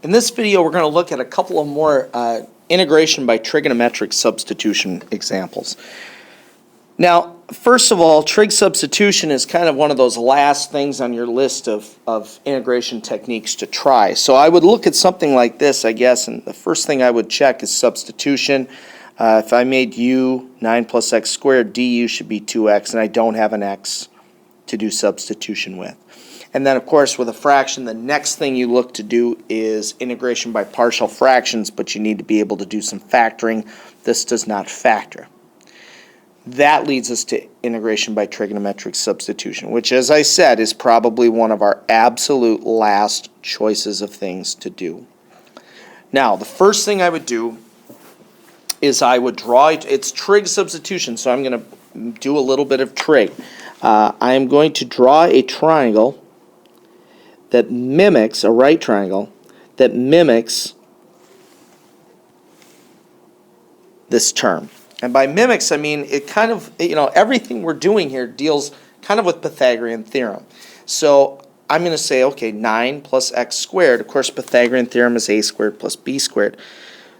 In this video, we're going to look at a couple of more integration by trigonometric substitution examples. Now, first of all, trig substitution is kind of one of those last things on your list of integration techniques to try. So I would look at something like this, I guess, and the first thing I would check is substitution. If I made u 9 plus x squared, du should be 2x, and I don't have an x to do substitution with. And then, of course, with a fraction, the next thing you look to do is integration by partial fractions, but you need to be able to do some factoring. This does not factor. That leads us to integration by trigonometric substitution, which, as I said, is probably one of our absolute last choices of things to do. Now, the first thing I would do is I would draw, it's trig substitution, so I'm going to do a little bit of trig. I'm going to draw a triangle that mimics, a right triangle, that mimics this term. And by mimics, I mean it kind of, everything we're doing here deals kind of with Pythagorean theorem. So I'm going to say, okay, 9 plus x squared. Of course, Pythagorean theorem is a squared plus b squared.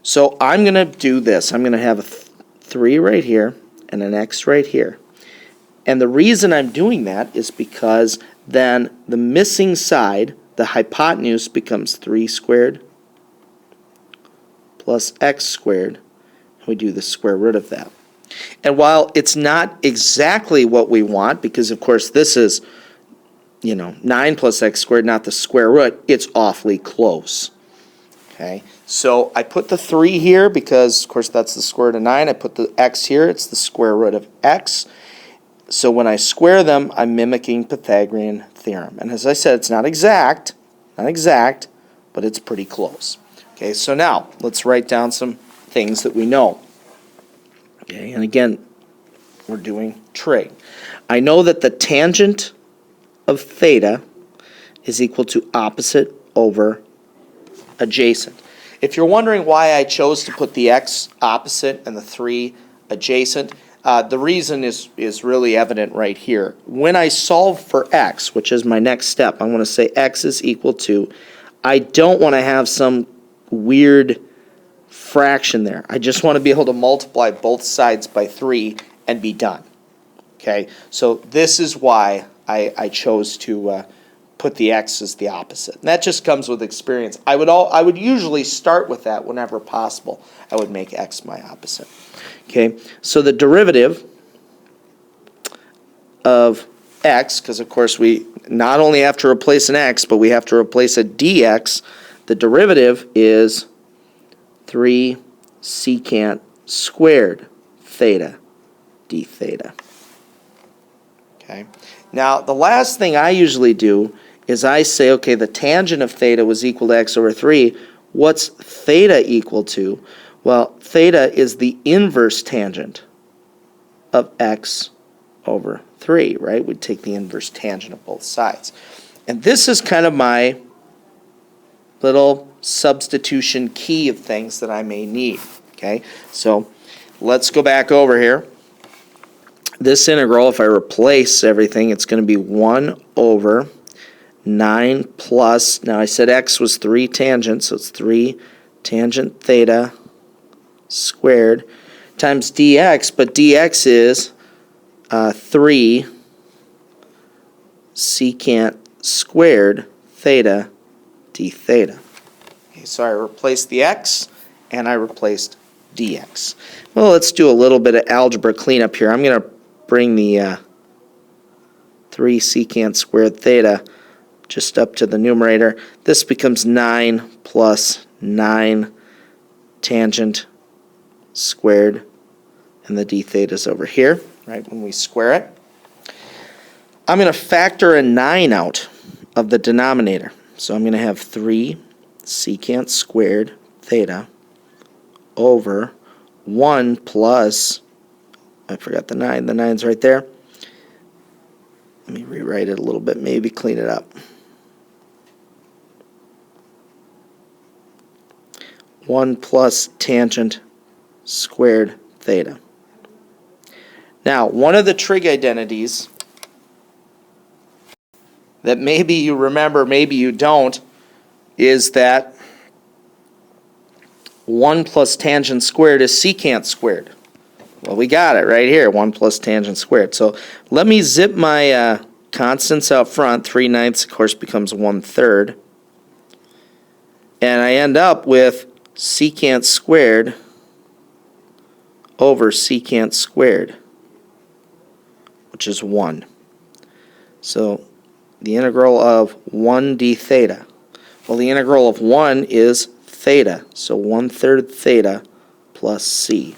So I'm going to do this. I'm going to have a 3 right here and an x right here. And the reason I'm doing that is because then the missing side, the hypotenuse, becomes 3 squared plus x squared. We do the square root of that. And while it's not exactly what we want, because of course this is, 9 plus x squared, not the square root, it's awfully close. Okay, so I put the 3 here because, of course, that's the square root of 9. I put the x here, it's the square root of x. So when I square them, I'm mimicking Pythagorean theorem. And as I said, it's not exact, but it's pretty close. Okay, so now let's write down some things that we know. Okay, and again, we're doing trig. I know that the tangent of theta is equal to opposite over adjacent. If you're wondering why I chose to put the x opposite and the 3 adjacent, the reason is really evident right here. When I solve for x, which is my next step, I'm going to say x is equal to, I don't want to have some weird fraction there. I just want to be able to multiply both sides by 3 and be done. Okay, so this is why I chose to put the x as the opposite. And that just comes with experience. I would usually start with that whenever possible. I would make x my opposite. Okay, so the derivative of x, because of course we not only have to replace an x, but we have to replace a dx. The derivative is 3 secant squared theta d theta. Okay. Now, the last thing I usually do is I say, okay, the tangent of theta was equal to x over 3. What's theta equal to? Well, theta is the inverse tangent of x over 3, right? We'd take the inverse tangent of both sides. And this is kind of my little substitution key of things that I may need. Okay, so let's go back over here. This integral, if I replace everything, it's going to be 1 over 9 plus, now I said x was 3 tangent, so it's 3 tangent theta squared times dx, but dx is 3 secant squared theta d theta. Okay, so I replaced the x and I replaced dx. Well, let's do a little bit of algebra cleanup here. I'm going to bring the 3 secant squared theta just up to the numerator. This becomes 9 plus 9 tangent squared, and the d theta is over here, right, when we square it. I'm going to factor a 9 out of the denominator. So I'm going to have 3 secant squared theta over 1 plus, I forgot the 9. The 9's right there. Let me rewrite it a little bit, maybe clean it up. 1 plus tangent squared theta. Now, one of the trig identities that maybe you remember, maybe you don't, is that 1 plus tangent squared is secant squared. Well, we got it right here, 1 plus tangent squared. So let me zip my constants out front. 3/9 of course becomes 1/3. And I end up with secant squared over secant squared, which is 1. So the integral of 1 d theta. Well, the integral of 1 is theta, so 1/3 theta plus c.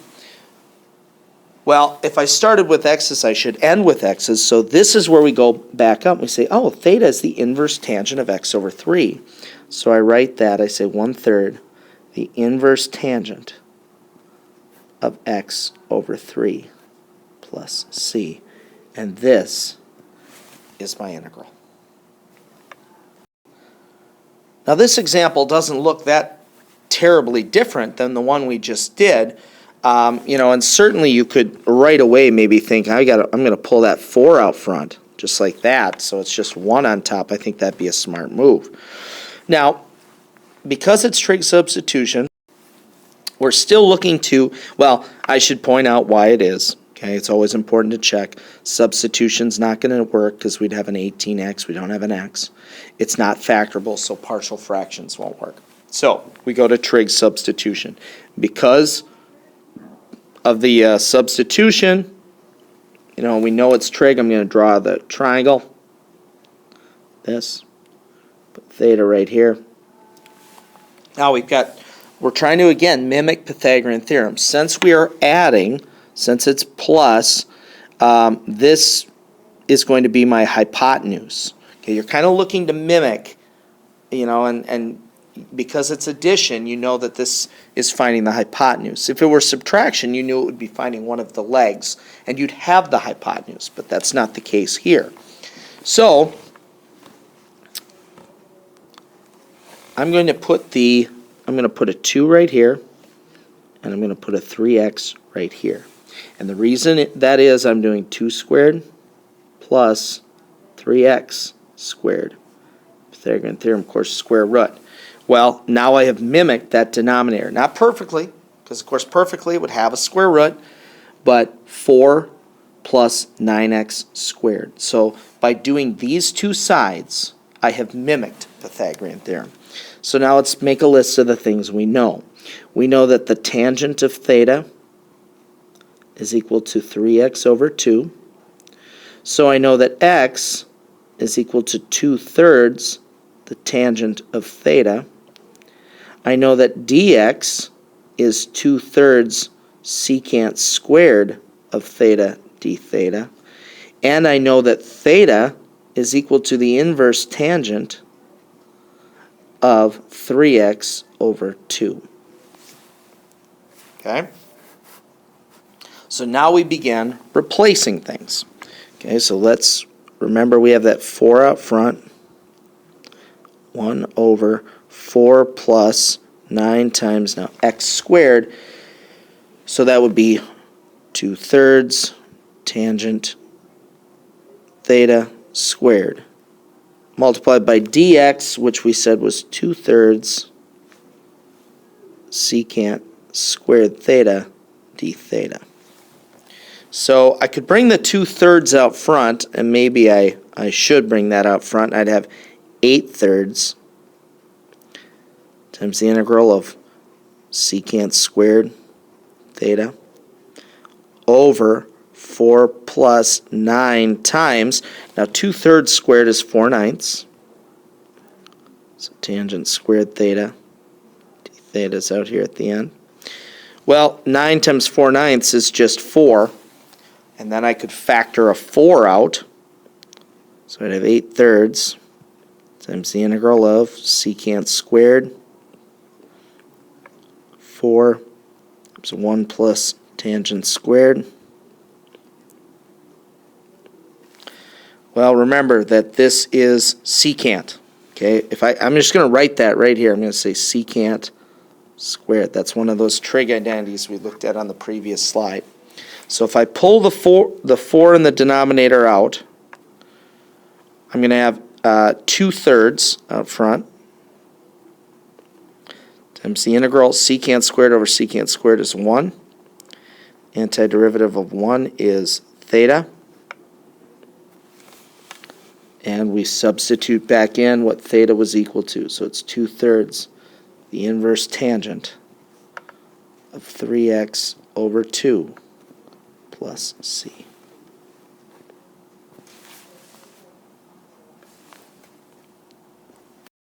Well, if I started with x's, I should end with x's, so this is where we go back up. We say, oh, theta is the inverse tangent of x over 3. So I write that, I say 1/3 the inverse tangent of x over 3 plus c. And this is my integral. Now this example doesn't look that terribly different than the one we just did. And certainly you could right away maybe think, I'm going to pull that 4 out front, just like that, so it's just 1 on top. I think that'd be a smart move. Now, because it's trig substitution, we're still looking to, well, I should point out why it is. Okay, it's always important to check. Substitution's not going to work because we'd have an 18x. We don't have an x. It's not factorable, so partial fractions won't work. So we go to trig substitution. Because of the substitution, we know it's trig. I'm going to draw the triangle. This. Put theta right here. Now we're trying to, again, mimic Pythagorean theorem. Since we are adding, since it's plus, this is going to be my hypotenuse. Okay, you're kind of looking to mimic, and because it's addition, you know that this is finding the hypotenuse. If it were subtraction, you knew it would be finding one of the legs, and you'd have the hypotenuse, but that's not the case here. So I'm going to put a 2 right here, and I'm going to put a 3x right here. And the reason that is, I'm doing 2 squared plus 3x squared. Pythagorean theorem, of course, square root. Well, now I have mimicked that denominator. Not perfectly, because, of course, perfectly it would have a square root, but 4 plus 9x squared. So by doing these two sides, I have mimicked Pythagorean theorem. So now let's make a list of the things we know. We know that the tangent of theta is equal to 3x over 2. So I know that x is equal to 2/3 the tangent of theta. I know that dx is 2/3 secant squared of theta d theta. And I know that theta is equal to the inverse tangent of 3x over 2. Okay? So now we begin replacing things. Okay, so let's remember we have that 4 out front. 1 over 4 plus 9 times now x squared. So that would be 2/3 tangent theta squared multiplied by dx, which we said was 2/3 secant squared theta d theta. So I could bring the 2/3 out front, and maybe I should bring that out front. I'd have 8/3 times the integral of secant squared theta over 4 plus 9 times, now 2/3 squared is 4/9. So tangent squared theta, d theta is out here at the end. Well, 9 times 4/9 is just 4. And then I could factor a 4 out. So I'd have 8/3 times the integral of secant squared 4, so 1 plus tangent squared. Well, remember that this is secant. Okay, I'm just going to write that right here. I'm going to say secant squared. That's one of those trig identities we looked at on the previous slide. So if I pull the 4 in the denominator out, I'm going to have 2/3 out front times the integral. Secant squared over secant squared is 1. Antiderivative of 1 is theta. And we substitute back in what theta was equal to. So it's 2/3 the inverse tangent of 3x over 2 plus c.